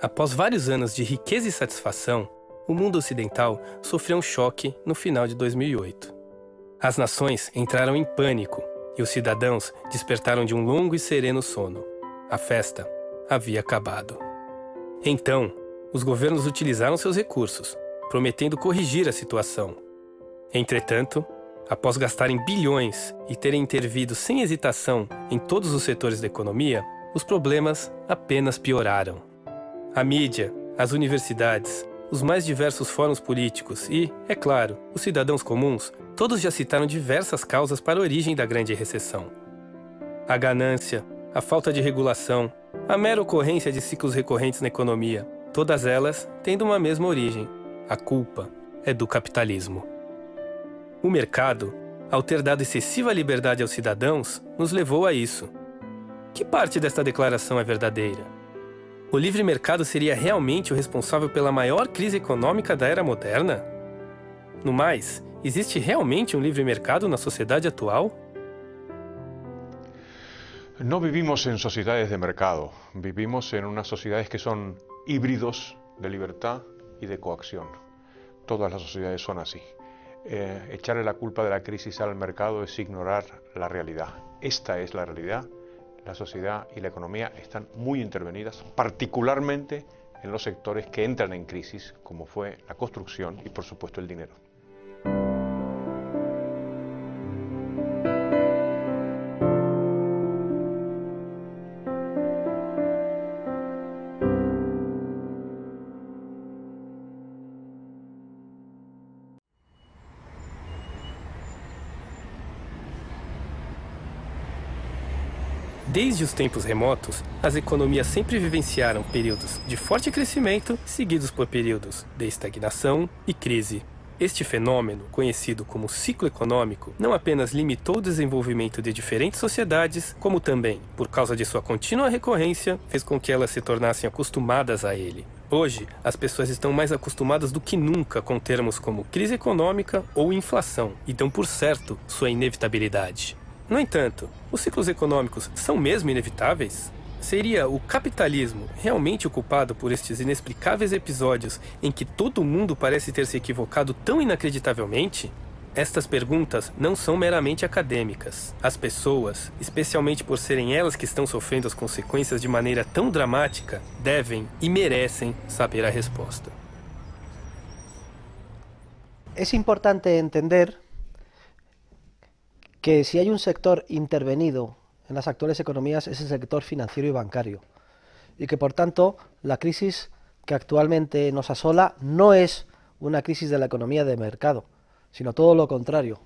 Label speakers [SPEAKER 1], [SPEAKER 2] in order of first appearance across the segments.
[SPEAKER 1] Após vários anos de riqueza e satisfação, o mundo ocidental sofreu um choque no final de 2008. As nações entraram em pânico e os cidadãos despertaram de um longo e sereno sono. A festa havia acabado. Então, os governos utilizaram seus recursos, prometendo corrigir a situação. Entretanto, após gastarem bilhões e terem intervido sem hesitação em todos os setores da economia, os problemas apenas pioraram. A mídia, as universidades, os mais diversos fóruns políticos e, é claro, os cidadãos comuns, todos já citaram diversas causas para a origem da grande recessão. A ganância, a falta de regulação, a mera ocorrência de ciclos recorrentes na economia, todas elas tendo uma mesma origem. A culpa é do capitalismo. O mercado, ao ter dado excessiva liberdade aos cidadãos, nos levou a isso. Que parte desta declaração é verdadeira? O livre mercado seria realmente o responsável pela maior crise econômica da era moderna? No mais, existe realmente um livre mercado na sociedade atual?
[SPEAKER 2] No vivimos en sociedades de mercado, vivimos en unas sociedades que son híbridos de libertad y de coacción. Todas las sociedades son así. Echarle la culpa de la crisis al mercado es ignorar la realidad. Esta es la realidad. La sociedad y la economía están muy intervenidas, particularmente en los sectores que entran en crisis, como fue la construcción y, por supuesto, el dinero.
[SPEAKER 1] Desde os tempos remotos, as economias sempre vivenciaram períodos de forte crescimento, seguidos por períodos de estagnação e crise. Este fenômeno, conhecido como ciclo econômico, não apenas limitou o desenvolvimento de diferentes sociedades, como também, por causa de sua contínua recorrência, fez com que elas se tornassem acostumadas a ele. Hoje, as pessoas estão mais acostumadas do que nunca com termos como crise econômica ou inflação, e dão por certo sua inevitabilidade. No entanto, os ciclos econômicos são mesmo inevitáveis? Seria o capitalismo realmente o culpado por estes inexplicáveis episódios em que todo mundo parece ter se equivocado tão inacreditavelmente? Estas perguntas não são meramente acadêmicas. As pessoas, especialmente por serem elas que estão sofrendo as consequências de maneira tão dramática, devem e merecem saber a resposta.
[SPEAKER 3] É importante entender que si hay un sector intervenido en las actuales economías es el sector financiero y bancario, y que por tanto la crisis que actualmente nos asola no es una crisis de la economía de mercado, sino todo lo contrario.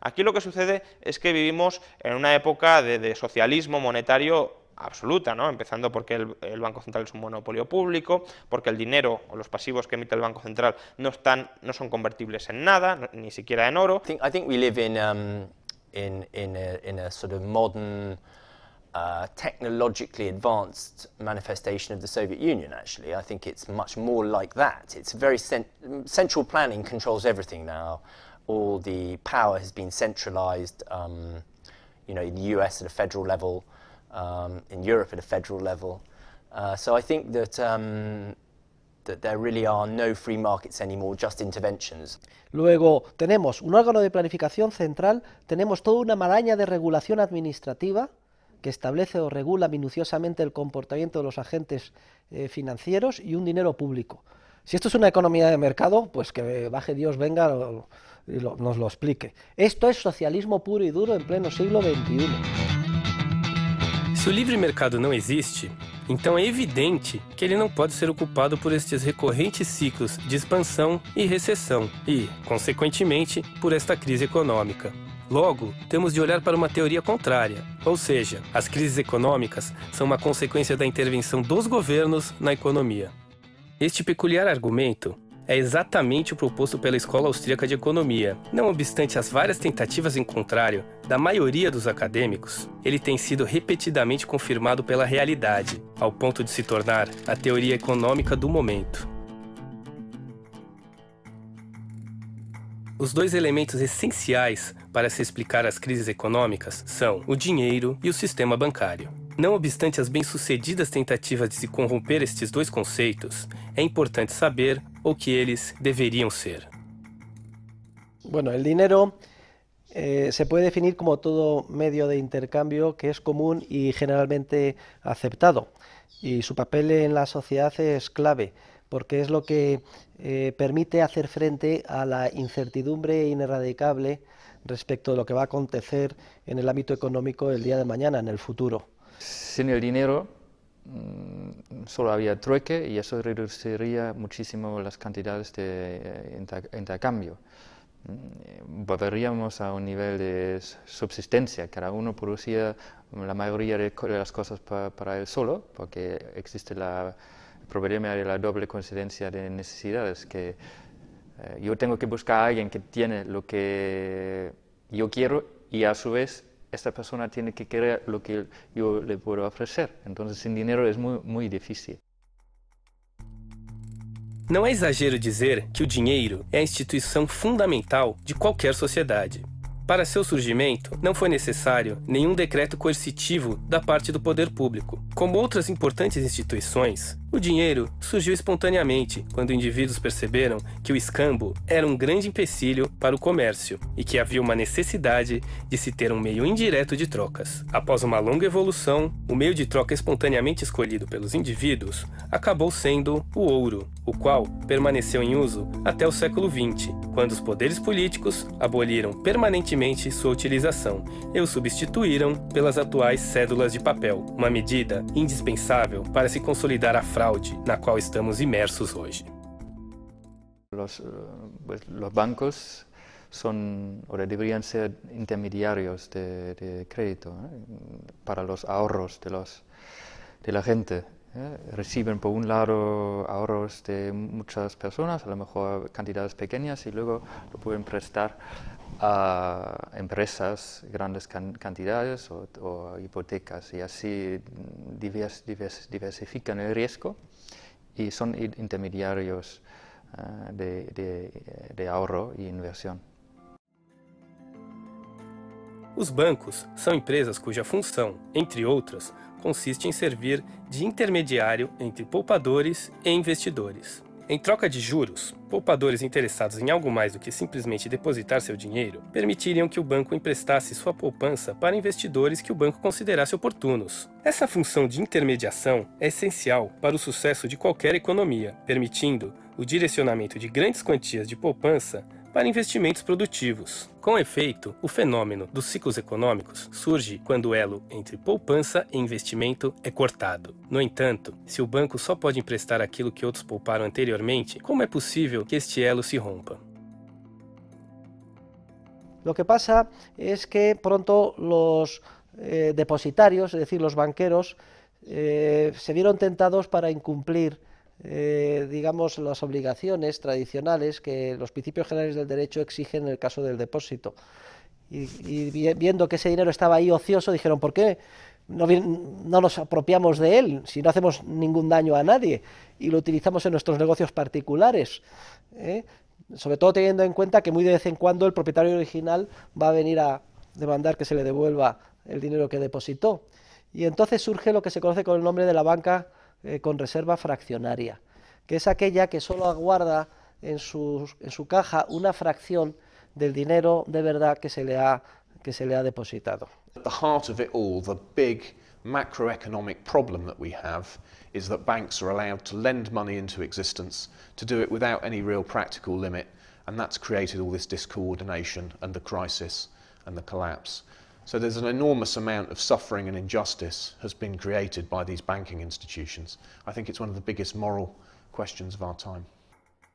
[SPEAKER 4] Aquí lo que sucede es que vivimos en una época de socialismo monetario absoluta, ¿no? Empezando porque el Banco Central es un monopolio público, porque el dinero o los pasivos que emite el Banco Central no son convertibles en nada, ni siquiera en oro.
[SPEAKER 5] I think we live in a sort of modern, technologically advanced manifestation of the Soviet Union, actually. I think it's much more like that. It's very central planning controls everything now. All the power has been centralized, in the US at a federal level, in Europe at a federal level. So I think that there really are no free markets anymore, just interventions.
[SPEAKER 3] Luego tenemos un órgano de planificación central, tenemos toda una maraña de regulación administrativa que establece o regula minuciosamente el comportamiento de los agentes financieros y un dinero público. Si esto es una economía de mercado, pues que baje Dios, venga y nos lo explique. Esto es socialismo puro y duro en pleno siglo XXI.
[SPEAKER 1] Se o livre mercado não existe, então é evidente que ele não pode ser ocupado por estes recorrentes ciclos de expansão e recessão e, consequentemente, por esta crise econômica. Logo, temos de olhar para uma teoria contrária, ou seja, as crises econômicas são uma consequência da intervenção dos governos na economia. Este peculiar argumento é exatamente o proposto pela Escola Austríaca de Economia. Não obstante as várias tentativas em contrário da maioria dos acadêmicos, ele tem sido repetidamente confirmado pela realidade, ao ponto de se tornar a teoria econômica do momento. Os dois elementos essenciais para se explicar as crises econômicas são o dinheiro e o sistema bancário. Não obstante as bem-sucedidas tentativas de se corromper estes dois conceitos, é importante saber o que eles deveriam ser.
[SPEAKER 3] Bueno, el dinero se puede definir como todo medio de intercambio que es común y generalmente aceptado. Y su papel en la sociedad es clave, porque es lo que permite hacer frente a la incertidumbre ineradicable respecto de lo que va a acontecer en el ámbito económico el día de mañana, en el futuro.
[SPEAKER 6] Sin el dinero solo había trueque y eso reduciría muchísimo las cantidades de intercambio. Volveríamos a un nivel de subsistencia, cada uno producía la mayoría de las cosas para él solo, porque existe el problema de la doble coincidencia de necesidades, que yo tengo que buscar a alguien que tiene lo que yo quiero y a su vez esta persona tiene que querer lo que yo le puedo ofrecer. Entonces sin dinero es muy difícil.
[SPEAKER 1] Não é exagero dizer que o dinheiro é a instituição fundamental de qualquer sociedade. Para seu surgimento, não foi necessário nenhum decreto coercitivo da parte do poder público. Como outras importantes instituições, o dinheiro surgiu espontaneamente quando indivíduos perceberam que o escambo era um grande empecilho para o comércio e que havia uma necessidade de se ter um meio indireto de trocas. Após uma longa evolução, o meio de troca espontaneamente escolhido pelos indivíduos acabou sendo o ouro, o qual permaneceu em uso até o século XX, quando os poderes políticos aboliram permanentemente sua utilização e o substituíram pelas atuais cédulas de papel, uma medida indispensável para se consolidar a fraude na qual estamos imersos hoje.
[SPEAKER 6] Los bancos son o deberían ser intermediarios de crédito para los ahorros de la gente. Reciben por un lado ahorros de muchas personas, a lo mejor cantidades pequeñas, y luego lo pueden prestar a empresas grandes cantidades o hipotecas, y así diversifican el riesgo y son intermediarios de ahorro e inversión.
[SPEAKER 1] Os bancos são empresas cuja função, entre outras, consiste em servir de intermediário entre poupadores e investidores. Em troca de juros, poupadores interessados em algo mais do que simplesmente depositar seu dinheiro permitiriam que o banco emprestasse sua poupança para investidores que o banco considerasse oportunos. Essa função de intermediação é essencial para o sucesso de qualquer economia, permitindo o direcionamento de grandes quantias de poupança para investimentos produtivos. Com efeito, o fenômeno dos ciclos econômicos surge quando o elo entre poupança e investimento é cortado. No entanto, se o banco só pode emprestar aquilo que outros pouparam anteriormente, como é possível que este elo se rompa?
[SPEAKER 3] Lo que pasa es que pronto los depositarios, es decir, los banqueros, se vieron tentados para incumplir digamos, las obligaciones tradicionales que los principios generales del derecho exigen en el caso del depósito. Y viendo que ese dinero estaba ahí ocioso, dijeron, ¿por qué no nos apropiamos de él si no hacemos ningún daño a nadie y lo utilizamos en nuestros negocios particulares? Sobre todo teniendo en cuenta que muy de vez en cuando el propietario original va a venir a demandar que se le devuelva el dinero que depositó. Y entonces surge lo que se conoce con el nombre de la banca con reserva fraccionaria, que es aquella que solo aguarda en su caja una fracción del dinero de verdad que se le ha depositado.
[SPEAKER 7] At the heart of it all, the big macroeconomic problem that we have is that banks are allowed to lend money into existence, to do it without any real practical limit, and that's created all this discoordination and the crisis and the collapse. So there's an enormous amount of suffering and injustice has been created by these banking institutions. I think it's one of the biggest moral questions of our time.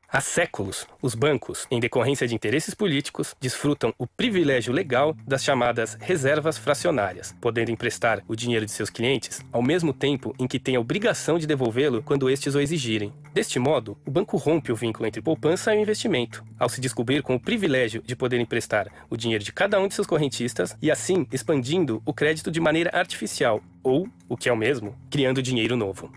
[SPEAKER 1] Há séculos, os bancos, em decorrência de interesses políticos, desfrutam o privilégio legal das chamadas reservas fracionárias, podendo emprestar o dinheiro de seus clientes ao mesmo tempo em que têm a obrigação de devolvê-lo quando estes o exigirem. Deste modo, o banco rompe o vínculo entre poupança e o investimento, ao se descobrir com o privilégio de poder emprestar o dinheiro de cada um de seus correntistas e assim expandindo o crédito de maneira artificial ou, o que é o mesmo, criando dinheiro novo.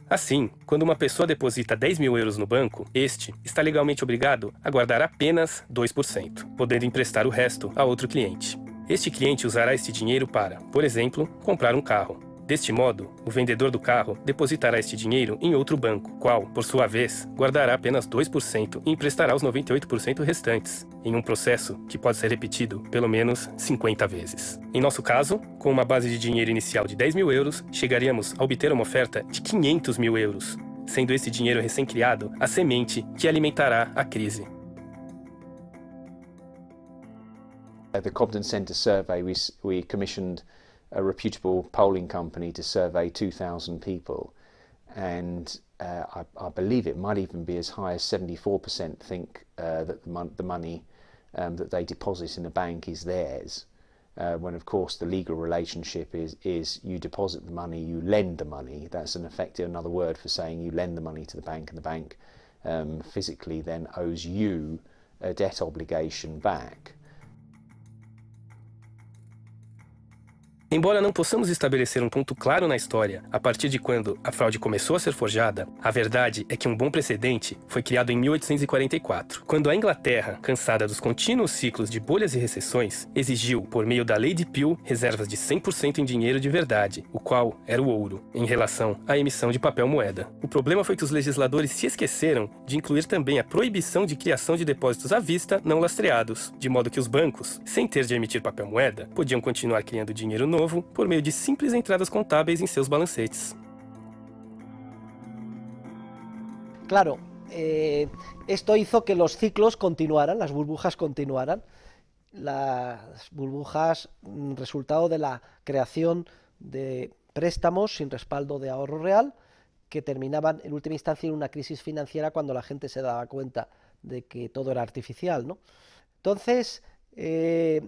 [SPEAKER 1] Assim, quando uma pessoa deposita 10 mil euros no banco, este está legalmente obrigado a guardar apenas 2%, podendo emprestar o resto a outro cliente. Este cliente usará este dinheiro para, por exemplo, comprar um carro. Deste modo, o vendedor do carro depositará este dinheiro em outro banco, qual, por sua vez, guardará apenas 2% e emprestará os 98% restantes, em um processo que pode ser repetido pelo menos 50 vezes. Em nosso caso, com uma base de dinheiro inicial de 10 mil euros, chegaríamos a obter uma oferta de 500 mil euros, sendo esse dinheiro recém-criado a semente que alimentará a crise.
[SPEAKER 8] The Competence Centre survey, we commissioned a reputable polling company to survey 2,000 people, and I believe it might even be as high as 74% think that the money that they deposit in a bank is theirs, when of course the legal relationship is you deposit the money, you lend the money. That's another word for saying you lend the money to the bank, and the bank physically then owes you a debt obligation back.
[SPEAKER 1] Embora não possamos estabelecer um ponto claro na história a partir de quando a fraude começou a ser forjada, a verdade é que um bom precedente foi criado em 1844, quando a Inglaterra, cansada dos contínuos ciclos de bolhas e recessões, exigiu, por meio da Lei de Peel, reservas de 100% em dinheiro de verdade, o qual era o ouro, em relação à emissão de papel moeda. O problema foi que os legisladores se esqueceram de incluir também a proibição de criação de depósitos à vista não lastreados, de modo que os bancos, sem ter de emitir papel moeda, podiam continuar criando dinheiro novo por meio de simples entradas contábeis em seus balancetes.
[SPEAKER 3] Claro, esto hizo que los ciclos continuaran, las burbujas continuaran. Las burbujas, resultado de la creación de préstamos sin respaldo de ahorro real, que terminaban en última instancia en una crisis financiera cuando la gente se daba cuenta de que todo era artificial, ¿no? Entonces, se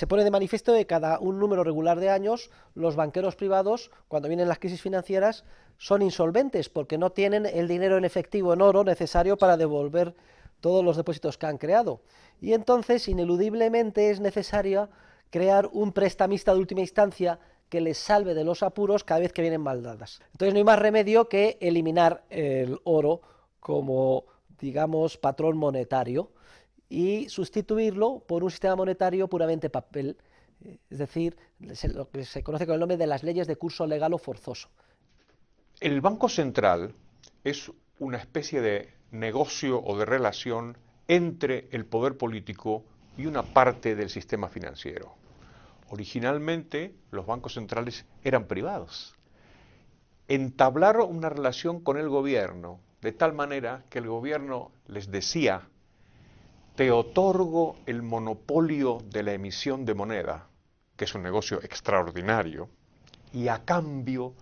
[SPEAKER 3] pone de manifiesto que cada un número regular de años los banqueros privados, cuando vienen las crisis financieras, son insolventes porque no tienen el dinero en efectivo, en oro, necesario para devolver todos los depósitos que han creado. Y entonces, ineludiblemente, es necesario crear un prestamista de última instancia que les salve de los apuros cada vez que vienen mal dadas. Entonces no hay más remedio que eliminar el oro como, digamos, patrón monetario y sustituirlo por un sistema monetario puramente papel, es decir, lo que se conoce con el nombre de las leyes de curso legal o forzoso.
[SPEAKER 2] El Banco Central es una especie de negocio o de relación entre el poder político y una parte del sistema financiero. Originalmente los bancos centrales eran privados. Entablaron una relación con el gobierno de tal manera que el gobierno les decía: te otorgo el monopolio de la emisión de moneda, que es un negocio extraordinario, y a cambio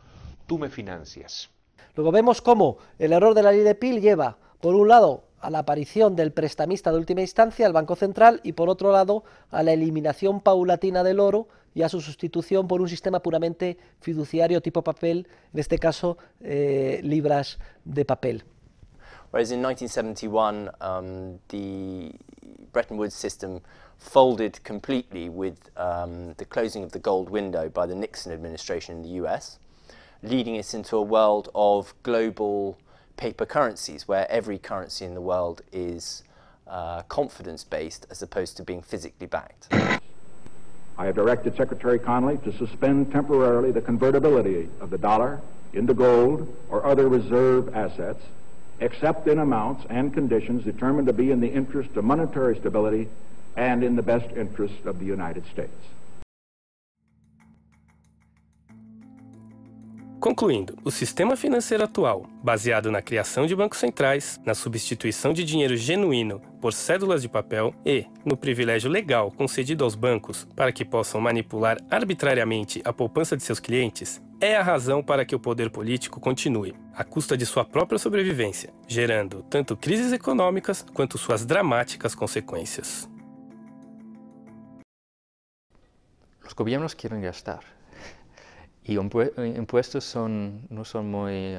[SPEAKER 2] tú me financias.
[SPEAKER 3] Luego vemos cómo el error de la ley de Peel lleva, por un lado, a la aparición del prestamista de última instancia, el Banco Central, y por otro lado, a la eliminación paulatina del oro y a su sustitución por un sistema puramente fiduciario tipo papel, en este caso, libras de papel.
[SPEAKER 5] Whereas in 1971, the Bretton Woods system folded completely with the closing of the gold window by the Nixon administration in the US, leading us into a world of global paper currencies, where every currency in the world is confidence-based as opposed to being physically backed.
[SPEAKER 9] I have directed Secretary Connally to suspend temporarily the convertibility of the dollar into gold or other reserve assets, except in amounts and conditions determined to be in the interest of monetary stability and in the best interest of the United States.
[SPEAKER 1] Concluindo, o sistema financeiro atual, baseado na criação de bancos centrais, na substituição de dinheiro genuíno por cédulas de papel e no privilégio legal concedido aos bancos para que possam manipular arbitrariamente a poupança de seus clientes, é a razão para que o poder político continue, à custa de sua própria sobrevivência, gerando tanto crises econômicas quanto suas dramáticas consequências.
[SPEAKER 6] Los gobiernos quieren gastar. Y impuestos no son muy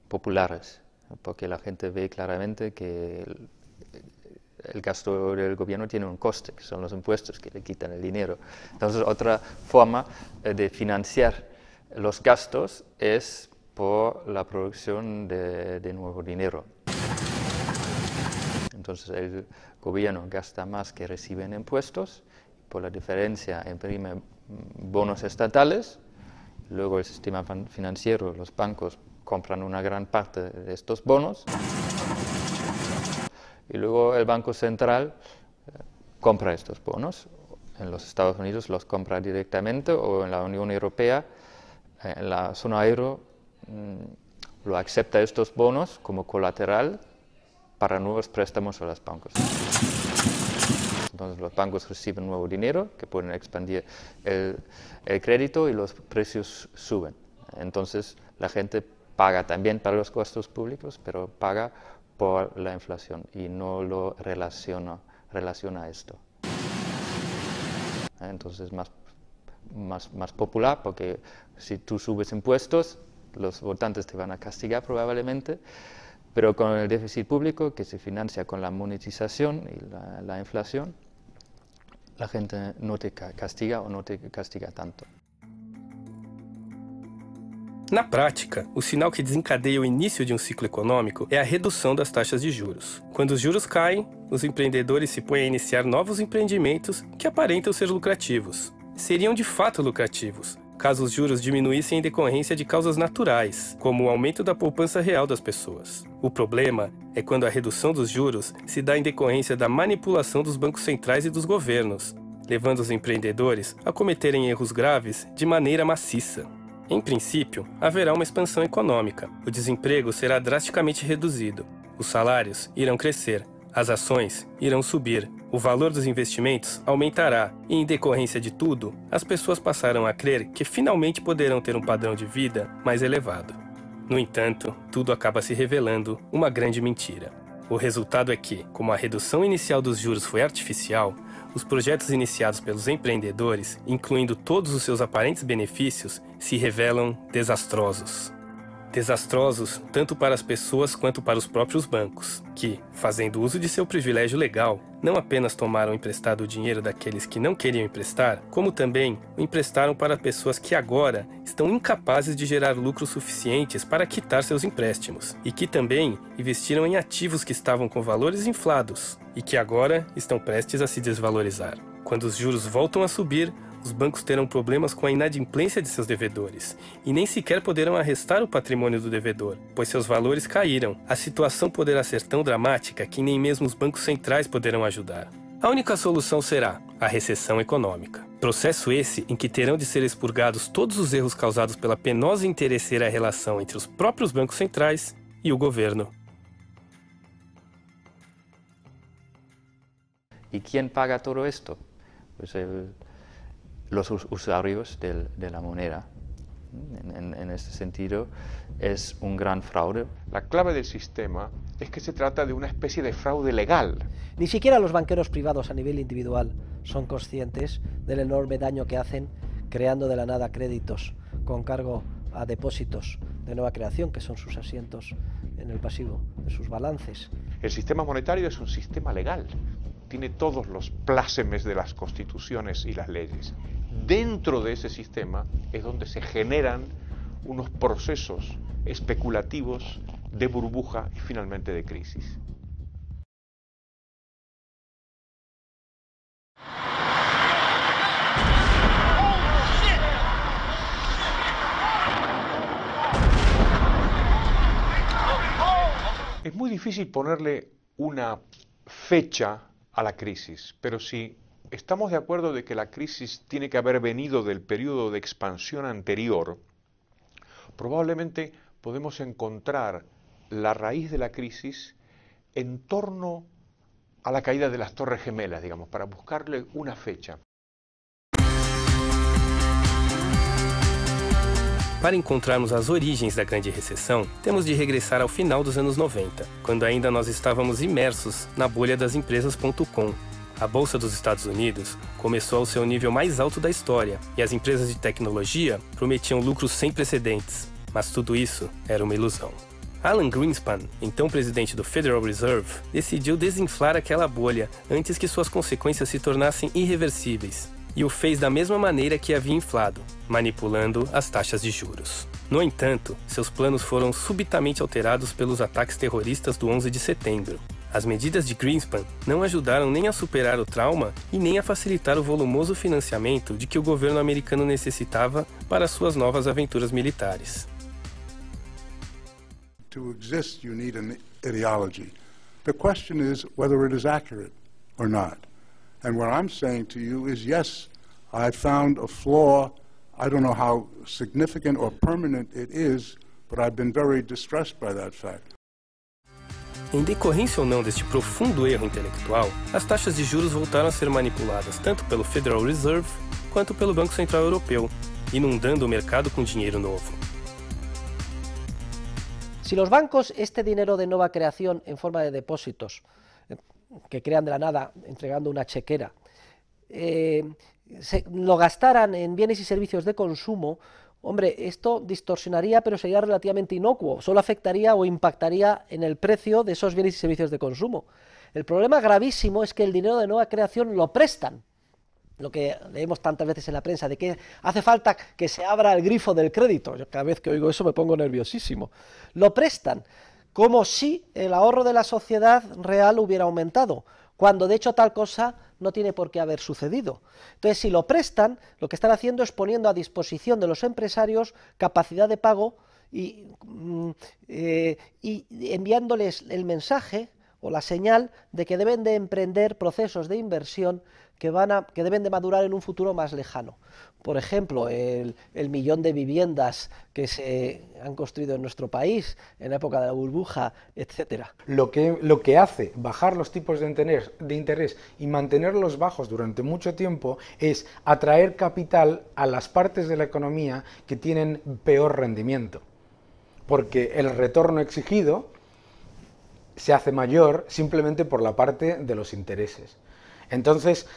[SPEAKER 6] populares, porque la gente ve claramente que el gasto del gobierno tiene un coste, que son los impuestos que le quitan el dinero. Entonces, otra forma de financiar los gastos es por la producción de nuevo dinero. Entonces, el gobierno gasta más que recibe en impuestos por la diferencia imprime bonos estatales, luego el sistema financiero, los bancos compran una gran parte de estos bonos y luego el Banco Central compra estos bonos. En los Estados Unidos los compra directamente o en la Unión Europea, en la zona euro, lo acepta estos bonos como colateral para nuevos préstamos a los bancos. Entonces los bancos reciben nuevo dinero que pueden expandir el crédito y los precios suben. Entonces la gente paga también para los gastos públicos, pero paga por la inflación y no lo relaciona a esto. Entonces más popular, porque si tú subes impuestos, los votantes te van a castigar probablemente, pero con el déficit público que se financia con la monetización y la inflación, la gente no te castiga o no te castiga tanto.
[SPEAKER 1] Na prática, o sinal que desencadeia o início de um ciclo econômico é a redução das taxas de juros. Quando os juros caem, os empreendedores se põem a iniciar novos empreendimentos que aparentam ser lucrativos. Seriam de fato lucrativos, caso os juros diminuíssem em decorrência de causas naturais, como o aumento da poupança real das pessoas. O problema é quando a redução dos juros se dá em decorrência da manipulação dos bancos centrais e dos governos, levando os empreendedores a cometerem erros graves de maneira maciça. Em princípio, haverá uma expansão econômica, o desemprego será drasticamente reduzido, os salários irão crescer, as ações irão subir, o valor dos investimentos aumentará e, em decorrência de tudo, as pessoas passarão a crer que finalmente poderão ter um padrão de vida mais elevado. No entanto, tudo acaba se revelando uma grande mentira. O resultado é que, como a redução inicial dos juros foi artificial, os projetos iniciados pelos empreendedores, incluindo todos os seus aparentes benefícios, se revelam desastrosos. Desastrosos tanto para as pessoas quanto para os próprios bancos, que, fazendo uso de seu privilégio legal, não apenas tomaram emprestado o dinheiro daqueles que não queriam emprestar, como também o emprestaram para pessoas que agora estão incapazes de gerar lucros suficientes para quitar seus empréstimos, e que também investiram em ativos que estavam com valores inflados, e que agora estão prestes a se desvalorizar. Quando os juros voltam a subir, os bancos terão problemas com a inadimplência de seus devedores e nem sequer poderão arrestar o patrimônio do devedor, pois seus valores caíram. A situação poderá ser tão dramática que nem mesmo os bancos centrais poderão ajudar. A única solução será a recessão econômica. Processo esse em que terão de ser expurgados todos os erros causados pela penosa e interesseira relação entre os próprios bancos centrais e o governo.
[SPEAKER 6] ¿Y quién paga todo esto? Pues los usuarios de la moneda. En este sentido, es un gran fraude.
[SPEAKER 2] La clave del sistema es que se trata de una especie de fraude legal.
[SPEAKER 3] Ni siquiera los banqueros privados a nivel individual son conscientes del enorme daño que hacen creando de la nada créditos con cargo a depósitos de nueva creación, que son sus asientos en el pasivo de sus balances.
[SPEAKER 2] El sistema monetario es un sistema legal. Tiene todos los plácemes de las constituciones y las leyes. Dentro de ese sistema es donde se generan unos procesos especulativos de burbuja y finalmente de crisis. Es muy difícil ponerle una fecha a la crisis, pero si estamos de acuerdo de que la crisis tiene que haber venido del periodo de expansión anterior, probablemente podemos encontrar la raíz de la crisis en torno a la caída de las Torres Gemelas, digamos, para buscarle una fecha.
[SPEAKER 1] Para encontrarmos as origens da grande recessão, temos de regressar ao final dos anos 90, quando ainda nós estávamos imersos na bolha das empresas.com. A Bolsa dos Estados Unidos começou ao seu nível mais alto da história, e as empresas de tecnologia prometiam lucros sem precedentes, mas tudo isso era uma ilusão. Alan Greenspan, então presidente do Federal Reserve, decidiu desinflar aquela bolha antes que suas consequências se tornassem irreversíveis, e o fez da mesma maneira que havia inflado, manipulando as taxas de juros. No entanto, seus planos foram subitamente alterados pelos ataques terroristas do 11 de setembro. As medidas de Greenspan não ajudaram nem a superar o trauma e nem a facilitar o volumoso financiamento de que o governo americano necessitava para suas novas aventuras militares.
[SPEAKER 10] To exist, you need an ideology. The question is whether it is accurate or not. And what I'm saying to you is, yes, I found a flaw. I don't know how significant or permanent it is, but I've been very distressed by that fact.
[SPEAKER 1] Em decorrência ou não deste profundo erro intelectual, as taxas de juros voltaram a ser manipuladas tanto pelo Federal Reserve quanto pelo Banco Central Europeu, inundando o mercado com dinheiro novo.
[SPEAKER 3] Si los bancos este dinero de nueva creación en forma de depósitos, que crean de la nada entregando una chequera, lo gastaran en bienes y servicios de consumo, hombre, esto distorsionaría, pero sería relativamente inocuo, solo afectaría o impactaría en el precio de esos bienes y servicios de consumo. El problema gravísimo es que el dinero de nueva creación lo prestan, lo que leemos tantas veces en la prensa, de que hace falta que se abra el grifo del crédito. Yo cada vez que oigo eso me pongo nerviosísimo. Lo prestan como si el ahorro de la sociedad real hubiera aumentado, cuando de hecho tal cosa no tiene por qué haber sucedido. Entonces, si lo prestan, lo que están haciendo es poniendo a disposición de los empresarios capacidad de pago y enviándoles el mensaje o la señal de que deben de emprender procesos de inversión que deben de madurar en un futuro más lejano. Por ejemplo, el millón de viviendas que se han construido en nuestro país en la época de la burbuja, etcétera.
[SPEAKER 11] Lo que hace bajar los tipos de interés y mantenerlos bajos durante mucho tiempo es atraer capital a las partes de la economía que tienen peor rendimiento, porque el retorno exigido se hace mayor simplemente por la parte de los intereses. Entonces,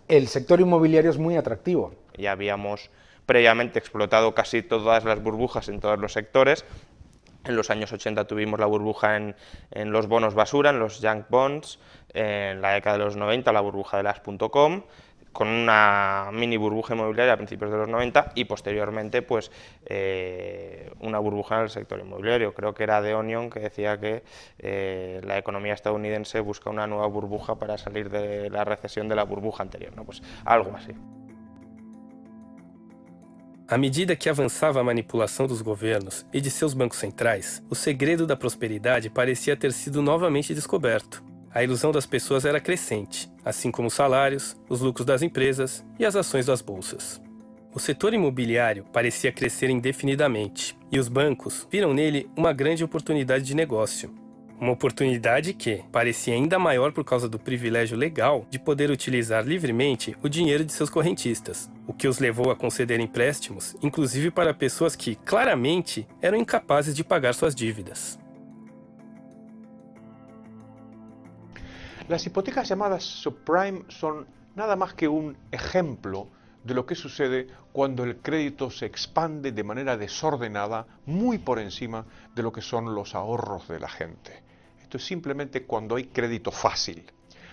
[SPEAKER 11] el sector inmobiliario es muy atractivo.
[SPEAKER 4] Ya habíamos previamente explotado casi todas las burbujas en todos los sectores. En los años 80 tuvimos la burbuja en los bonos basura, en los junk bonds. En la década de los 90 la burbuja de las .com, con una mini burbuja inmobiliaria a principios de los 90 y posteriormente pues una burbuja en el sector inmobiliario. Creo que era The Onion que decía que la economía estadounidense busca una nueva burbuja para salir de la recesión de la burbuja anterior, ¿no? Pues algo así.
[SPEAKER 1] À medida que avançava a manipulação dos governos e de seus bancos centrais, o segredo da prosperidade parecia ter sido novamente descoberto. A ilusão das pessoas era crescente, assim como os salários, os lucros das empresas e as ações das bolsas. O setor imobiliário parecia crescer indefinidamente, e os bancos viram nele uma grande oportunidade de negócio. Uma oportunidade que parecia ainda maior por causa do privilégio legal de poder utilizar livremente o dinheiro de seus correntistas, o que os levou a conceder empréstimos, inclusive para pessoas que, claramente, eram incapazes de pagar suas dívidas.
[SPEAKER 2] Las hipotecas llamadas subprime son nada más que un ejemplo de lo que sucede cuando el crédito se expande de manera desordenada, muy por encima de lo que son los ahorros de la gente. Esto es simplemente cuando hay crédito fácil.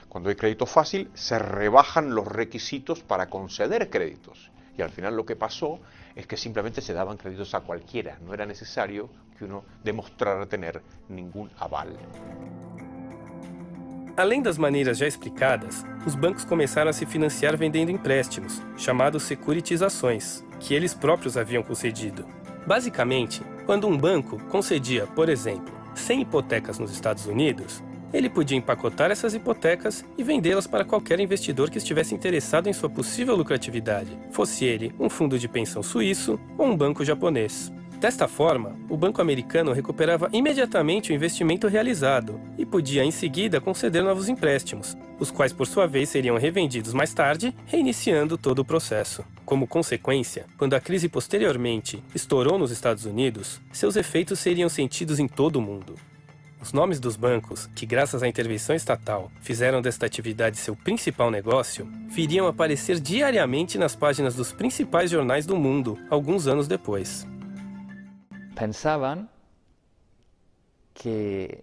[SPEAKER 2] Cuando hay crédito fácil se rebajan los requisitos para conceder créditos. Y al final lo que pasó es que simplemente se daban créditos a cualquiera. No era necesario que uno demostrara tener ningún aval.
[SPEAKER 1] Além das maneiras já explicadas, os bancos começaram a se financiar vendendo empréstimos, chamados securitizações, que eles próprios haviam concedido. Basicamente, quando um banco concedia, por exemplo, 100 hipotecas nos Estados Unidos, ele podia empacotar essas hipotecas e vendê-las para qualquer investidor que estivesse interessado em sua possível lucratividade, fosse ele um fundo de pensão suíço ou um banco japonês. Desta forma, o banco americano recuperava imediatamente o investimento realizado e podia, em seguida, conceder novos empréstimos, os quais, por sua vez, seriam revendidos mais tarde, reiniciando todo o processo. Como consequência, quando a crise posteriormente estourou nos Estados Unidos, seus efeitos seriam sentidos em todo o mundo. Os nomes dos bancos, que graças à intervenção estatal fizeram desta atividade seu principal negócio, viriam aparecer diariamente nas páginas dos principais jornais do mundo, alguns anos depois.
[SPEAKER 6] Pensaban que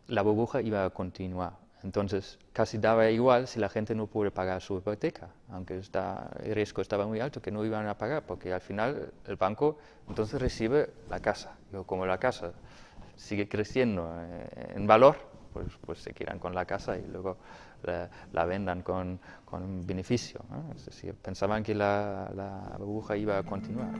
[SPEAKER 6] la burbuja iba a continuar, entonces casi daba igual si la gente no puede pagar su hipoteca, aunque el riesgo estaba muy alto que no iban a pagar, porque al final el banco entonces recibe la casa, y como la casa sigue creciendo en valor, pues se quedan con la casa y luego la vendan con un beneficio, ¿no? Es decir, pensaban que la burbuja iba a continuar.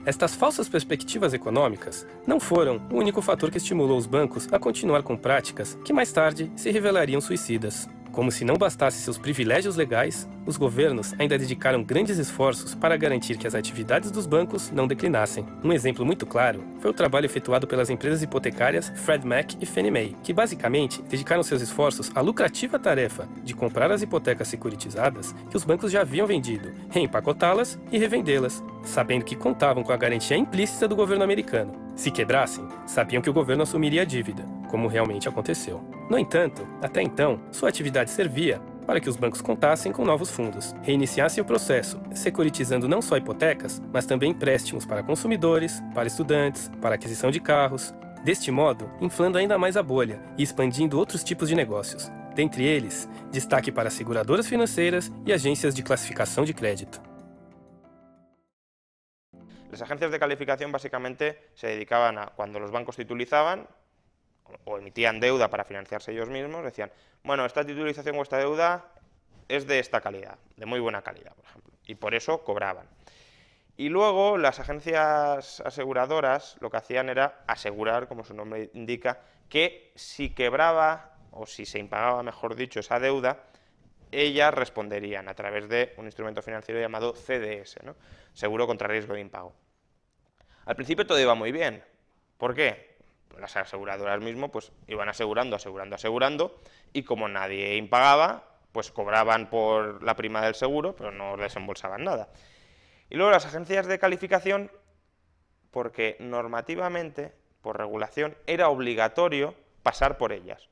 [SPEAKER 1] Estas falsas perspectivas econômicas não foram o único fator que estimulou os bancos a continuar com práticas que mais tarde se revelariam suicidas. Como se não bastasse seus privilégios legais, os governos ainda dedicaram grandes esforços para garantir que as atividades dos bancos não declinassem. Um exemplo muito claro foi o trabalho efetuado pelas empresas hipotecárias Freddie Mac e Fannie Mae, que basicamente dedicaram seus esforços à lucrativa tarefa de comprar as hipotecas securitizadas que os bancos já haviam vendido, reempacotá-las e revendê-las, sabendo que contavam com a garantia implícita do governo americano. Se quebrassem, sabiam que o governo assumiria a dívida, como realmente aconteceu. No entanto, até então, sua atividade servia para que os bancos contassem com novos fundos, reiniciassem o processo, securitizando não só hipotecas, mas também empréstimos para consumidores, para estudantes, para aquisição de carros, deste modo, inflando ainda mais a bolha e expandindo outros tipos de negócios. Dentre eles, destaque para seguradoras financeiras e agências de classificação de crédito.
[SPEAKER 4] Las agencias de calificación básicamente se dedicaban a, cuando los bancos titulizaban o emitían deuda para financiarse ellos mismos, decían, bueno, esta titulización o esta deuda es de esta calidad, de muy buena calidad, por ejemplo, y por eso cobraban. Y luego las agencias aseguradoras lo que hacían era asegurar, como su nombre indica, que si quebraba o si se impagaba, mejor dicho, esa deuda, ellas responderían a través de un instrumento financiero llamado CDS, ¿no? Seguro contra riesgo de impago. Al principio todo iba muy bien. ¿Por qué? Las aseguradoras mismo pues iban asegurando, y como nadie impagaba, pues cobraban por la prima del seguro, pero no desembolsaban nada. Y luego las agencias de calificación, porque normativamente, por regulación, era obligatorio pasar por ellas.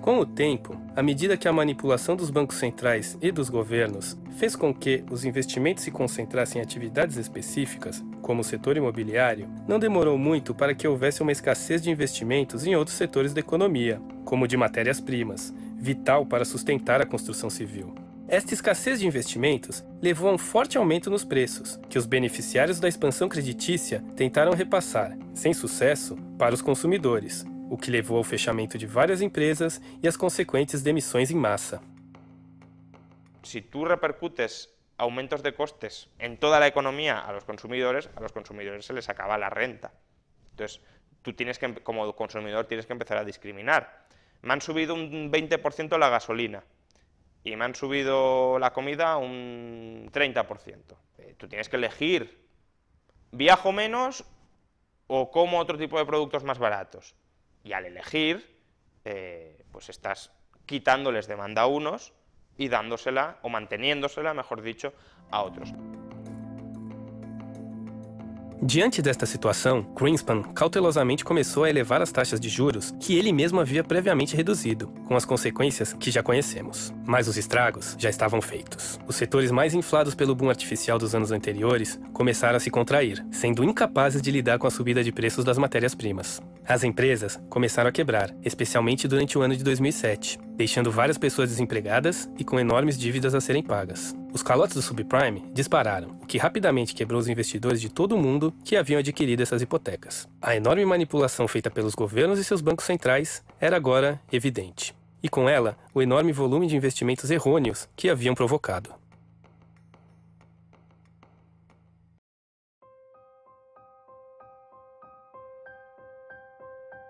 [SPEAKER 1] Com o tempo, à medida que a manipulação dos bancos centrais e dos governos fez com que os investimentos se concentrassem em atividades específicas, como o setor imobiliário, não demorou muito para que houvesse uma escassez de investimentos em outros setores da economia, como o de matérias-primas, vital para sustentar a construção civil. Esta escassez de investimentos levou a um forte aumento nos preços, que os beneficiários da expansão creditícia tentaram repassar, sem sucesso, para os consumidores, o que levou ao fechamento de várias empresas e as consequentes demissões em massa.
[SPEAKER 4] Si tú repercutes aumentos de costes en toda la economía a los consumidores se les acaba la renta. Entonces, tú tienes que, como consumidor, tienes que empezar a discriminar. Me han subido un 20% la gasolina y me han subido la comida un 30%. Tú tienes que elegir, ¿viajo menos o como otro tipo de productos más baratos? Y al elegir, pues estás quitándoles demanda a unos y dándosela, o manteniéndosela, mejor dicho, a outros.
[SPEAKER 1] Diante desta situação, Greenspan cautelosamente começou a elevar as taxas de juros que ele mesmo havia previamente reduzido, com as consequências que já conhecemos. Mas os estragos já estavam feitos. Os setores mais inflados pelo boom artificial dos anos anteriores começaram a se contrair, sendo incapazes de lidar com a subida de preços das matérias-primas. As empresas começaram a quebrar, especialmente durante o ano de 2007, deixando várias pessoas desempregadas e com enormes dívidas a serem pagas. Os calotes do subprime dispararam, o que rapidamente quebrou os investidores de todo o mundo que haviam adquirido essas hipotecas. A enorme manipulação feita pelos governos e seus bancos centrais era agora evidente. E com ela, o enorme volume de investimentos errôneos que haviam provocado.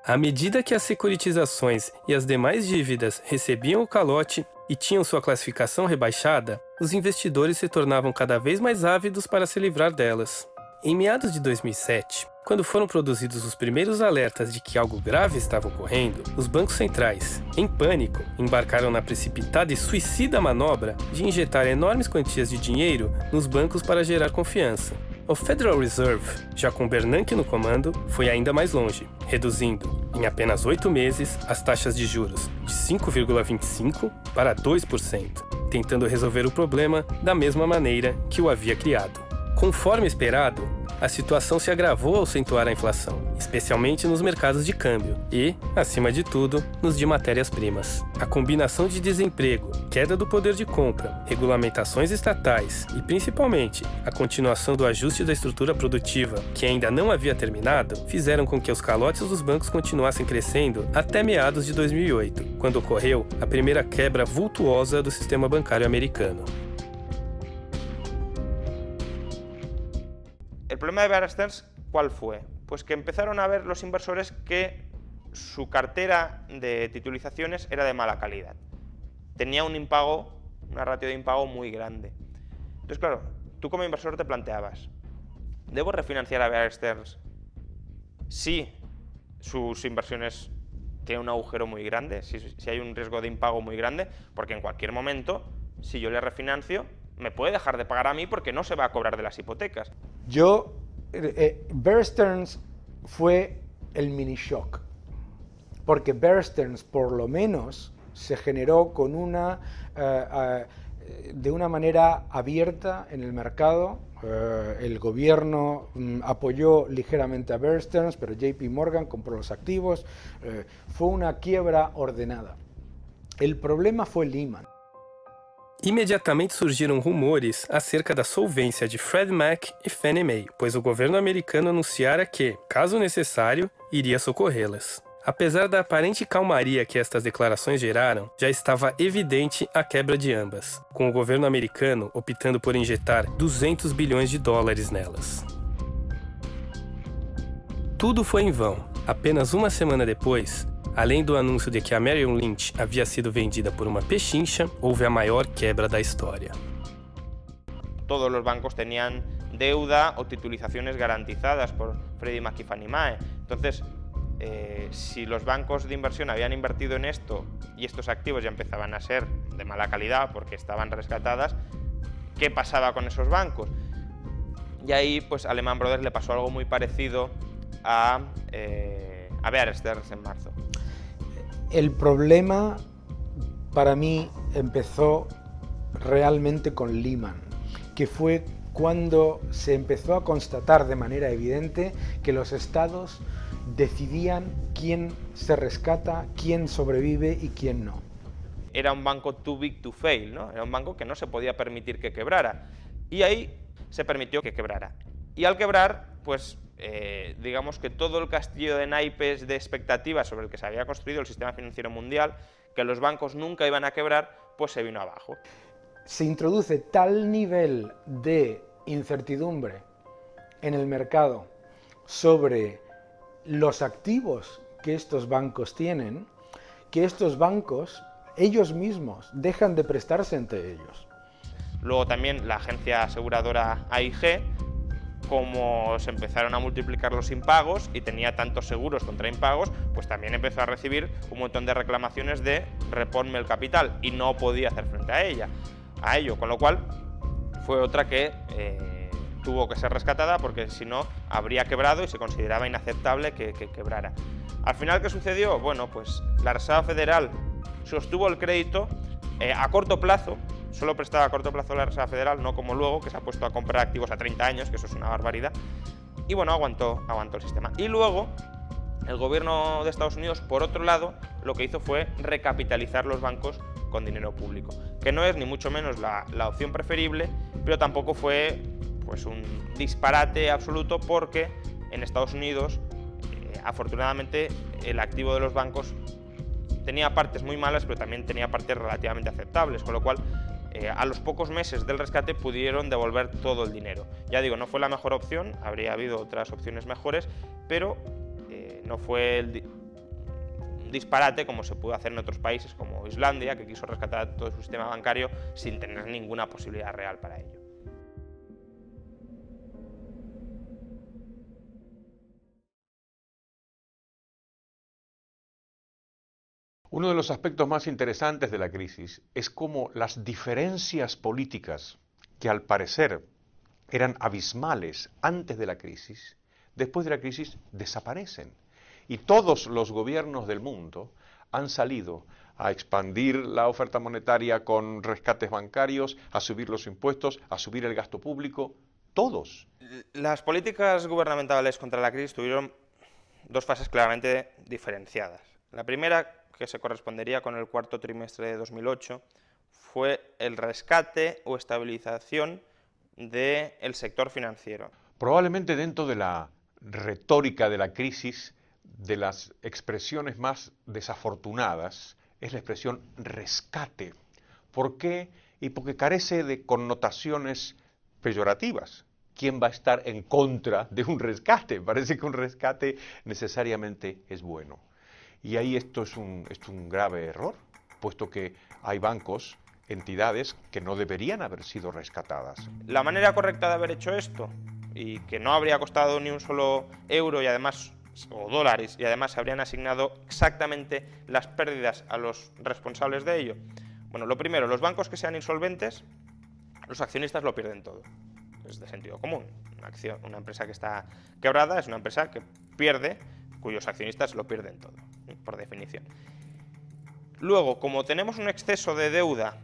[SPEAKER 1] À medida que as securitizações e as demais dívidas recebiam o calote e tinham sua classificação rebaixada, os investidores se tornavam cada vez mais ávidos para se livrar delas. Em meados de 2007, quando foram produzidos os primeiros alertas de que algo grave estava ocorrendo, os bancos centrais, em pânico, embarcaram na precipitada e suicida manobra de injetar enormes quantias de dinheiro nos bancos para gerar confiança. O Federal Reserve, já com Bernanke no comando, foi ainda mais longe, reduzindo, em apenas 8 meses, as taxas de juros de 5,25% para 2%, tentando resolver o problema da mesma maneira que o havia criado. Conforme esperado, a situação se agravou ao acentuar a inflação, especialmente nos mercados de câmbio e, acima de tudo, nos de matérias-primas. A combinação de desemprego, queda do poder de compra, regulamentações estatais e, principalmente, a continuação do ajuste da estrutura produtiva, que ainda não havia terminado, fizeram com que os calotes dos bancos continuassem crescendo até meados de 2008, quando ocorreu a primeira quebra vultuosa do sistema bancário americano.
[SPEAKER 4] El problema de Bear Stearns, ¿cuál fue? Pues que empezaron a ver los inversores que su cartera de titulizaciones era de mala calidad. Tenía un impago, una ratio de impago muy grande. Entonces, claro, tú como inversor te planteabas, ¿debo refinanciar a Bear Stearns si sus inversiones tienen un agujero muy grande, si hay un riesgo de impago muy grande? Porque en cualquier momento, si yo le refinancio, me puede dejar de pagar a mí porque no se va a cobrar de las hipotecas.
[SPEAKER 11] Bear Stearns fue el mini shock, porque Bear Stearns por lo menos se generó con de una manera abierta en el mercado. El gobierno apoyó ligeramente a Bear Stearns, pero JP Morgan compró los activos. Fue una quiebra ordenada. El problema fue Lehman.
[SPEAKER 1] Imediatamente surgiram rumores acerca da solvência de Freddie Mac e Fannie Mae, pois o governo americano anunciara que, caso necessário, iria socorrê-las. Apesar da aparente calmaria que estas declarações geraram, já estava evidente a quebra de ambas, com o governo americano optando por injetar 200 bilhões de dólares nelas. Tudo foi em vão. Apenas uma semana depois, além do anúncio de que a Merrill Lynch havia sido vendida por uma pechincha, houve a maior quebra da história.
[SPEAKER 4] Todos los bancos tenían deuda o titulizaciones garantizadas por Freddie Mac y Fannie Mae. Entonces, si los bancos de inversión habían invertido en esto y estos activos ya empezaban a ser de mala calidad porque estaban rescatadas, ¿qué pasaba con esos bancos? Y ahí, pues, a Lehman Brothers le pasó algo muy parecido a Bear Stearns en marzo.
[SPEAKER 11] El problema para mí empezó realmente con Lehman, que fue cuando se empezó a constatar de manera evidente que los estados decidían quién se rescata, quién sobrevive y quién no.
[SPEAKER 4] Era un banco too big to fail, ¿no? Era un banco que no se podía permitir que quebrara. Y ahí se permitió que quebrara. Y al quebrar, pues digamos que todo el castillo de naipes de expectativas sobre el que se había construido el sistema financiero mundial, que los bancos nunca iban a quebrar, pues se vino abajo.
[SPEAKER 11] Se introduce tal nivel de incertidumbre en el mercado sobre los activos que estos bancos tienen, que estos bancos, ellos mismos, dejan de prestarse entre ellos.
[SPEAKER 4] Luego también la agencia aseguradora AIG, como se empezaron a multiplicar los impagos y tenía tantos seguros contra impagos, pues también empezó a recibir un montón de reclamaciones de reponme el capital y no podía hacer frente a ello, con lo cual fue otra que tuvo que ser rescatada porque si no habría quebrado y se consideraba inaceptable que quebrara. Al final, ¿qué sucedió? Bueno, pues la Reserva Federal sostuvo el crédito a corto plazo. Solo prestaba a corto plazo la Reserva Federal, no como luego, que se ha puesto a comprar activos a 30 años, que eso es una barbaridad. Y bueno, aguantó el sistema. Y luego, el gobierno de Estados Unidos, por otro lado, lo que hizo fue recapitalizar los bancos con dinero público, que no es ni mucho menos la opción preferible, pero tampoco fue pues un disparate absoluto porque en Estados Unidos, afortunadamente, el activo de los bancos tenía partes muy malas, pero también tenía partes relativamente aceptables, con lo cual a los pocos meses del rescate pudieron devolver todo el dinero. Ya digo, no fue la mejor opción, habría habido otras opciones mejores, pero no fue el disparate como se pudo hacer en otros países como Islandia, que quiso rescatar todo su sistema bancario sin tener ninguna posibilidad real para ello.
[SPEAKER 2] Uno de los aspectos más interesantes de la crisis es cómo las diferencias políticas, que al parecer eran abismales antes de la crisis, después de la crisis desaparecen. Y todos los gobiernos del mundo han salido a expandir la oferta monetaria con rescates bancarios, a subir los impuestos, a subir el gasto público, todos.
[SPEAKER 4] Las políticas gubernamentales contra la crisis tuvieron dos fases claramente diferenciadas. La primera, que se correspondería con el cuarto trimestre de 2008, fue el rescate o estabilización del sector financiero.
[SPEAKER 2] Probablemente dentro de la retórica de la crisis, de las expresiones más desafortunadas, es la expresión rescate. ¿Por qué? Y porque carece de connotaciones peyorativas. ¿Quién va a estar en contra de un rescate? Parece que un rescate necesariamente es bueno. Y ahí esto es un grave error, puesto que hay bancos, entidades que no deberían haber sido rescatadas.
[SPEAKER 4] La manera correcta de haber hecho esto, y que no habría costado ni un solo euro y además, o dólares, y además se habrían asignado exactamente las pérdidas a los responsables de ello. Bueno, lo primero, los bancos que sean insolventes, los accionistas lo pierden todo. Es de sentido común. Una empresa que está quebrada es una empresa que pierde, cuyos accionistas lo pierden todo, por definición. Luego, como tenemos un exceso de deuda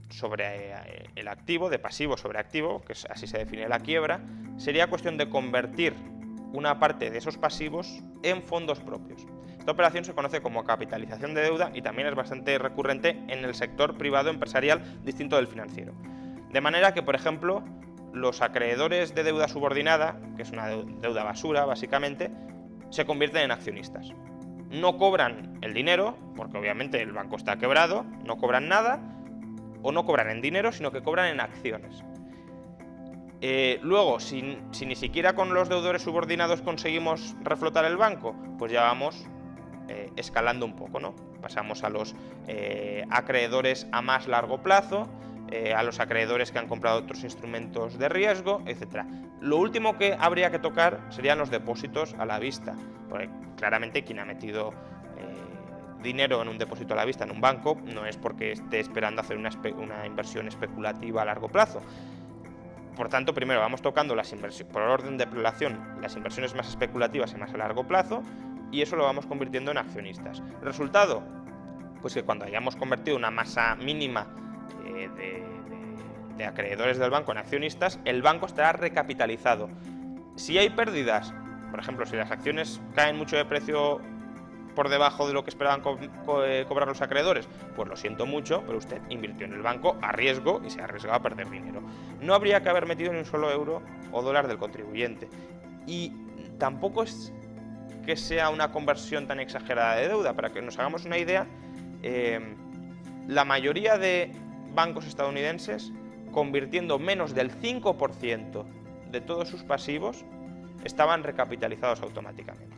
[SPEAKER 4] sobre el activo, de pasivo sobre activo, que así se define la quiebra, sería cuestión de convertir una parte de esos pasivos en fondos propios. Esta operación se conoce como capitalización de deuda y también es bastante recurrente en el sector privado empresarial distinto del financiero. De manera que, por ejemplo, los acreedores de deuda subordinada, que es una deuda basura básicamente, se convierten en accionistas. No cobran el dinero, porque obviamente el banco está quebrado, no cobran nada, o no cobran en dinero, sino que cobran en acciones. Luego, si ni siquiera con los deudores subordinados conseguimos reflotar el banco, pues ya vamos escalando un poco, ¿no? Pasamos a los acreedores a más largo plazo, a los acreedores que han comprado otros instrumentos de riesgo, etc. Lo último que habría que tocar serían los depósitos a la vista, porque claramente quien ha metido dinero en un depósito a la vista en un banco no es porque esté esperando hacer una inversión especulativa a largo plazo. Por tanto, primero vamos tocando las inversiones, por orden de prelación, las inversiones más especulativas y más a largo plazo, y eso lo vamos convirtiendo en accionistas. ¿El resultado? Pues que cuando hayamos convertido una masa mínima de acreedores del banco en accionistas, el banco estará recapitalizado. Si hay pérdidas, por ejemplo, si las acciones caen mucho de precio por debajo de lo que esperaban cobrar los acreedores, pues lo siento mucho, pero usted invirtió en el banco a riesgo y se ha arriesgado a perder dinero. No habría que haber metido ni un solo euro o dólar del contribuyente. Y tampoco es que sea una conversión tan exagerada de deuda. Para que nos hagamos una idea, la mayoría de bancos estadounidenses, convirtiendo menos del 5% de todos sus pasivos, estaban recapitalizados automáticamente.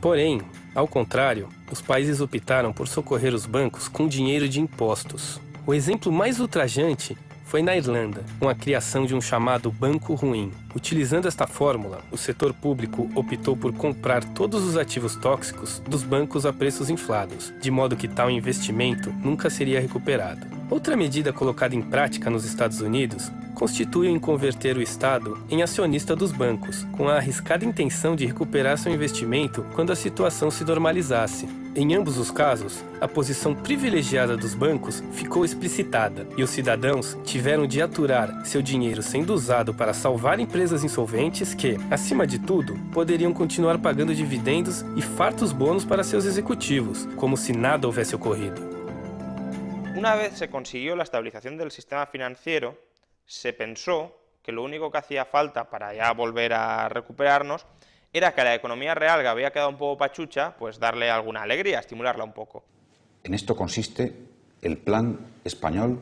[SPEAKER 1] Porém, ao contrário, os países optaram por socorrer os bancos com dinheiro de impostos. O exemplo mais ultrajante foi na Irlanda, com a criação de um chamado Banco Ruim. Utilizando esta fórmula, o setor público optou por comprar todos os ativos tóxicos dos bancos a preços inflados, de modo que tal investimento nunca seria recuperado. Outra medida colocada em prática nos Estados Unidos constitui em converter o Estado em acionista dos bancos, com a arriscada intenção de recuperar seu investimento quando a situação se normalizasse. Em ambos os casos, a posição privilegiada dos bancos ficou explicitada e os cidadãos tiveram de aturar seu dinheiro sendo usado para salvar empresas insolventes que, acima de tudo, poderiam continuar pagando dividendos e fartos bônus para seus executivos, como se nada houvesse ocorrido.
[SPEAKER 4] Una vez se consiguió la estabilización del sistema financiero, se pensó que lo único que hacía falta para ya volver a recuperarnos era que a la economía real, que había quedado un poco pachucha, pues darle alguna alegría, estimularla un poco.
[SPEAKER 12] En esto consiste el Plan Español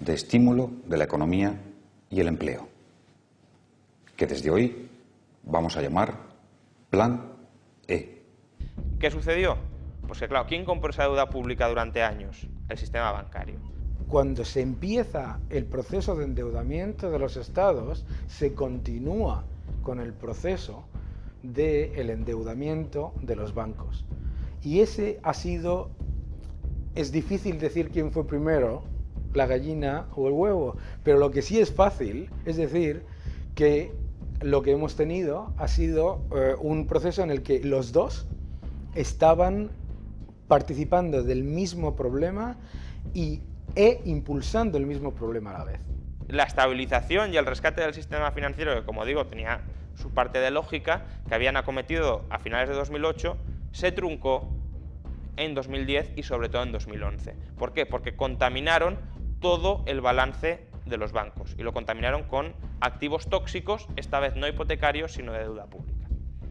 [SPEAKER 12] de Estímulo de la Economía y el Empleo, que desde hoy vamos a llamar Plan E.
[SPEAKER 4] ¿Qué sucedió? Pues que claro, ¿quién compró esa deuda pública durante años? El sistema bancario.
[SPEAKER 11] Cuando se empieza el proceso de endeudamiento de los estados, se continúa con el proceso del endeudamiento de los bancos. Y ese ha sido, es difícil decir quién fue primero, la gallina o el huevo, pero lo que sí es fácil es decir que lo que hemos tenido ha sido un proceso en el que los dos estaban participando del mismo problema e impulsando el mismo problema a la vez.
[SPEAKER 4] La estabilización y el rescate del sistema financiero, que como digo tenía su parte de lógica que habían acometido a finales de 2008 se truncó en 2010 y sobre todo en 2011. ¿Por qué? Porque contaminaron todo el balance de los bancos y lo contaminaron con activos tóxicos, esta vez no hipotecarios, sino de deuda pública.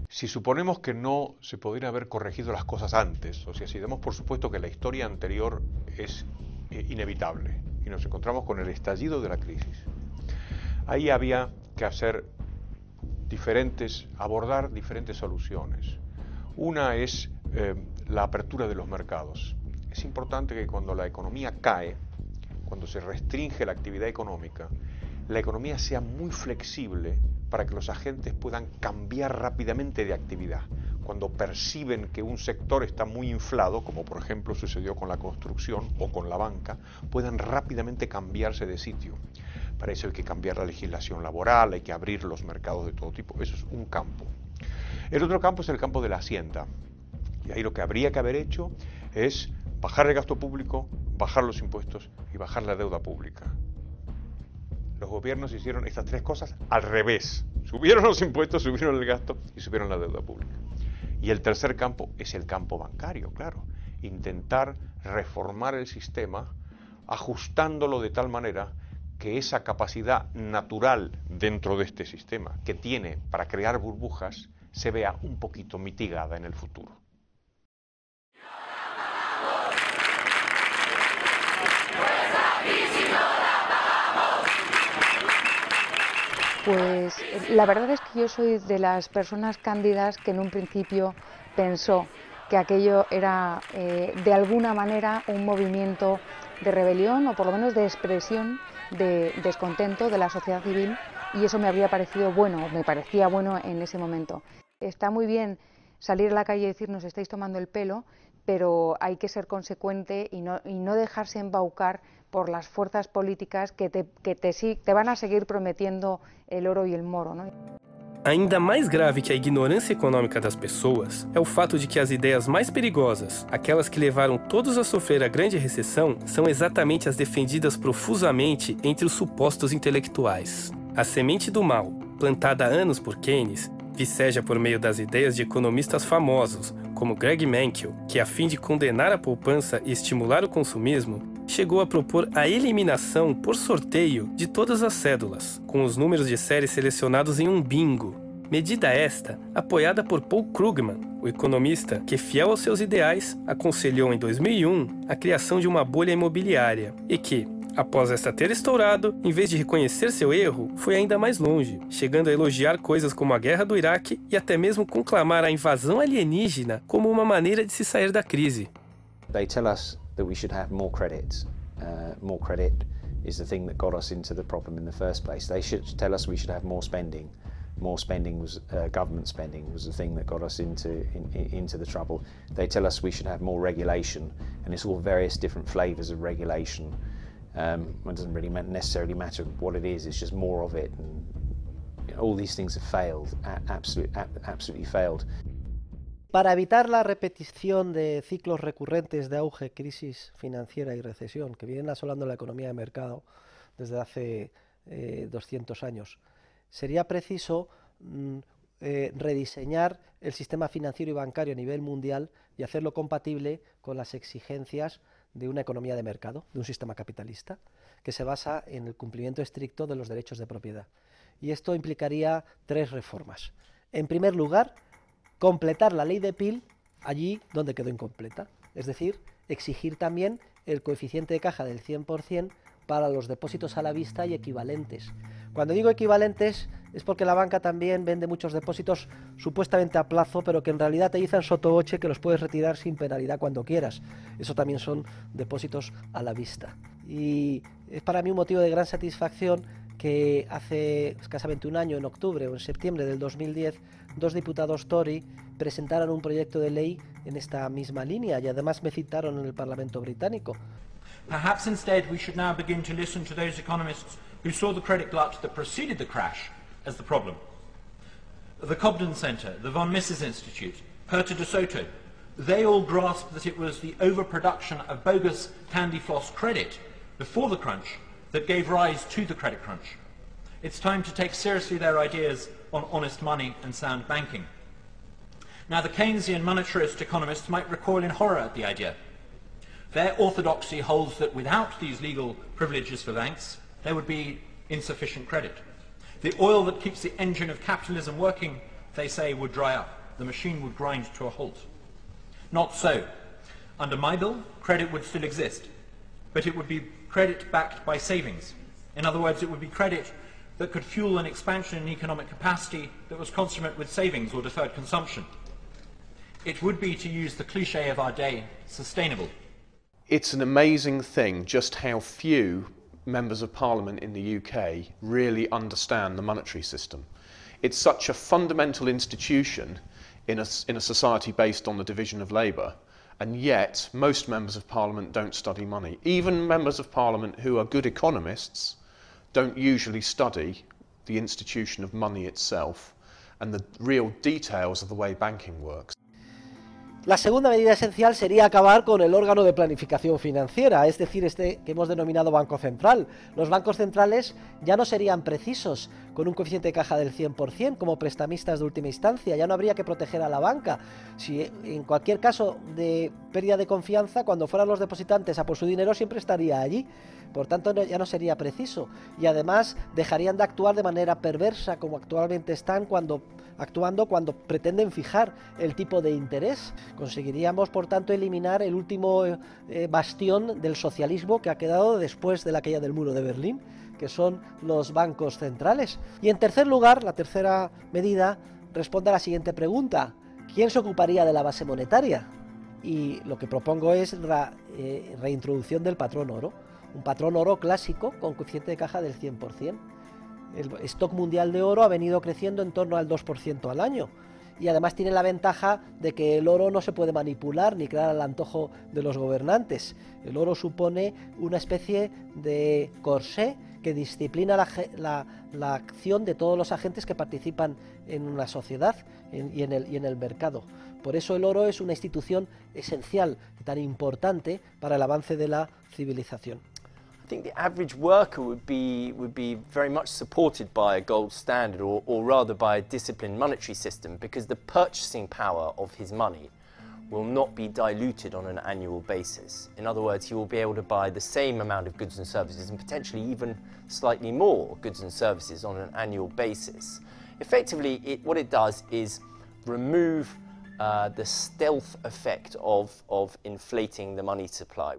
[SPEAKER 2] Si suponemos que no se podrían haber corregido las cosas antes, o sea, si damos por supuesto que la historia anterior es inevitable y nos encontramos con el estallido de la crisis, ahí había que abordar diferentes soluciones. Una es la apertura de los mercados. Es importante que cuando la economía cae, cuando se restringe la actividad económica, la economía sea muy flexible para que los agentes puedan cambiar rápidamente de actividad. Cuando perciben que un sector está muy inflado, como por ejemplo sucedió con la construcción o con la banca, puedan rápidamente cambiarse de sitio. Para eso hay que cambiar la legislación laboral, hay que abrir los mercados de todo tipo. Eso es un campo. El otro campo es el campo de la hacienda. Y ahí lo que habría que haber hecho es bajar el gasto público, bajar los impuestos y bajar la deuda pública. Los gobiernos hicieron estas tres cosas al revés. Subieron los impuestos, subieron el gasto y subieron la deuda pública. Y el tercer campo es el campo bancario, claro. Intentar reformar el sistema ajustándolo de tal manera que esa capacidad natural dentro de este sistema que tiene para crear burbujas se vea un poquito mitigada en el futuro.
[SPEAKER 13] Pues la verdad es que yo soy de las personas cándidas que en un principio pensó que aquello era de alguna manera un movimiento de rebelión o por lo menos de expresión de descontento de la sociedad civil, y eso me habría parecido bueno, me parecía bueno en ese momento. Está muy bien salir a la calle y decir nos estáis tomando el pelo, pero hay que ser consecuente y no dejarse embaucar por las fuerzas políticas que te van a seguir prometiendo el oro e o moro, não?
[SPEAKER 1] Ainda mais grave que a ignorância econômica das pessoas é o fato de que as ideias mais perigosas, aquelas que levaram todos a sofrer a grande recessão, são exatamente as defendidas profusamente entre os supostos intelectuais. A semente do mal, plantada há anos por Keynes, viceja por meio das ideias de economistas famosos, como Greg Menkel, que a fim de condenar a poupança e estimular o consumismo, chegou a propor a eliminação por sorteio de todas as cédulas, com os números de série selecionados em um bingo. Medida esta apoiada por Paul Krugman, o economista que, fiel aos seus ideais, aconselhou em 2001 a criação de uma bolha imobiliária e que, após esta ter estourado, em vez de reconhecer seu erro, foi ainda mais longe, chegando a elogiar coisas como a guerra do Iraque e até mesmo conclamar a invasão alienígena como uma maneira de se sair da crise.
[SPEAKER 8] They tell us that we should have more credit. More credit is the thing that got us into the problem in the first place. They should tell us we should have more spending. More spending was government spending was the thing that got us into the trouble. They tell us we should have more regulation, and it's all various different flavors of regulation. It doesn't really necessarily matter what it is. It's just more of it. And all these things have failed. Absolutely failed.
[SPEAKER 3] Para evitar la repetición de ciclos recurrentes de auge, crisis financiera y recesión que vienen asolando la economía de mercado desde hace 200 años, sería preciso rediseñar el sistema financiero y bancario a nivel mundial y hacerlo compatible con las exigencias de una economía de mercado, de un sistema capitalista, que se basa en el cumplimiento estricto de los derechos de propiedad. Y esto implicaría tres reformas. En primer lugar, completar la ley de Peel allí donde quedó incompleta, es decir, exigir también el coeficiente de caja del 100% para los depósitos a la vista y equivalentes. Cuando digo equivalentes es porque la banca también vende muchos depósitos supuestamente a plazo, pero que en realidad te dicen sottovoce que los puedes retirar sin penalidad cuando quieras. Eso también son depósitos a la vista. Y es para mí un motivo de gran satisfacción que hace escasamente un año, en octubre o en septiembre del 2010, dos diputados Tory presentaron un proyecto de ley en esta misma línea y además me citaron en el Parlamento británico.
[SPEAKER 14] Perhaps instead we should now begin to listen to those economists who saw the credit glut that preceded the crash as the problem. The Cobden Centre, the Von Mises Institute, Herta de Soto, they all grasped that it was the overproduction of bogus candy floss credit before the crunch that gave rise to the credit crunch. it's time to take seriously their ideas on honest money and sound banking. Now, the Keynesian monetarist economists might recoil in horror at the idea. Their orthodoxy holds that without these legal privileges for banks, there would be insufficient credit. The oil that keeps the engine of capitalism working, they say, would dry up. The machine would grind to a halt. Not so. Under my bill, credit would still exist, but it would be credit backed by savings. In other words, it would be credit that could fuel an expansion in economic capacity that was consummate with savings or deferred consumption. It would be, to use the cliche of our day, sustainable.
[SPEAKER 7] It's an amazing thing just how few members of Parliament in the UK really understand the monetary system. It's such a fundamental institution in a society based on the division of labour, and yet most members of Parliament don't study money. Even members of Parliament who are good economists don't usually study the institution of money itself and the real details of the way banking works.
[SPEAKER 3] La segunda medida esencial sería acabar con el órgano de planificación financiera, es decir, este que hemos denominado Banco Central. Los bancos centrales ya no serían precisos con un coeficiente de caja del 100% como prestamistas de última instancia, ya no habría que proteger a la banca. Si en cualquier caso de pérdida de confianza, cuando fueran los depositantes a por su dinero, siempre estaría allí. Por tanto, ya no sería preciso. Y además dejarían de actuar de manera perversa, como actualmente están actuando cuando pretenden fijar el tipo de interés. Conseguiríamos, por tanto, eliminar el último bastión del socialismo que ha quedado después de la caída del muro de Berlín, que son los bancos centrales. Y en tercer lugar, la tercera medida responde a la siguiente pregunta: ¿quién se ocuparía de la base monetaria? Y lo que propongo es la reintroducción del patrón oro, un patrón oro clásico con coeficiente de caja del 100%. El stock mundial de oro ha venido creciendo en torno al 2% al año, y además tiene la ventaja de que el oro no se puede manipular ni crear al antojo de los gobernantes. El oro supone una especie de corsé que disciplina la acción de todos los agentes que participan en una sociedad y en el mercado. Por eso el oro es una institución esencial y tan importante para el avance de la civilización.
[SPEAKER 5] I think the average worker would be very much supported by a gold standard, or rather by a disciplined monetary system, because the purchasing power of his money will not be diluted on an annual basis. In other words, he will be able to buy the same amount of goods and services, and potentially even slightly more goods and services on an annual basis. Effectively, what it does is remove the stealth effect of inflating the money supply.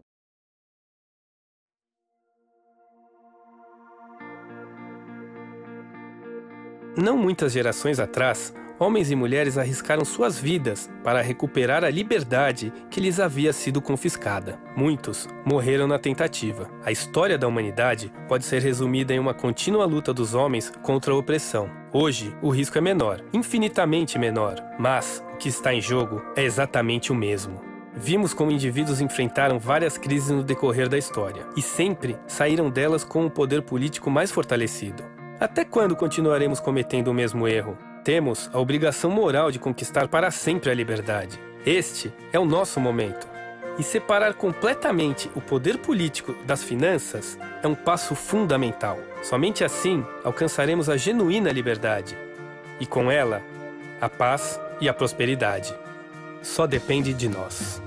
[SPEAKER 1] Não muitas gerações atrás, homens e mulheres arriscaram suas vidas para recuperar a liberdade que lhes havia sido confiscada. Muitos morreram na tentativa. A história da humanidade pode ser resumida em uma contínua luta dos homens contra a opressão. Hoje, o risco é menor, infinitamente menor, mas o que está em jogo é exatamente o mesmo. Vimos como indivíduos enfrentaram várias crises no decorrer da história, e sempre saíram delas com um poder político mais fortalecido. Até quando continuaremos cometendo o mesmo erro? Temos a obrigação moral de conquistar para sempre a liberdade. Este é o nosso momento. E separar completamente o poder político das finanças é um passo fundamental. Somente assim alcançaremos a genuína liberdade. E com ela, a paz e a prosperidade. Só depende de nós.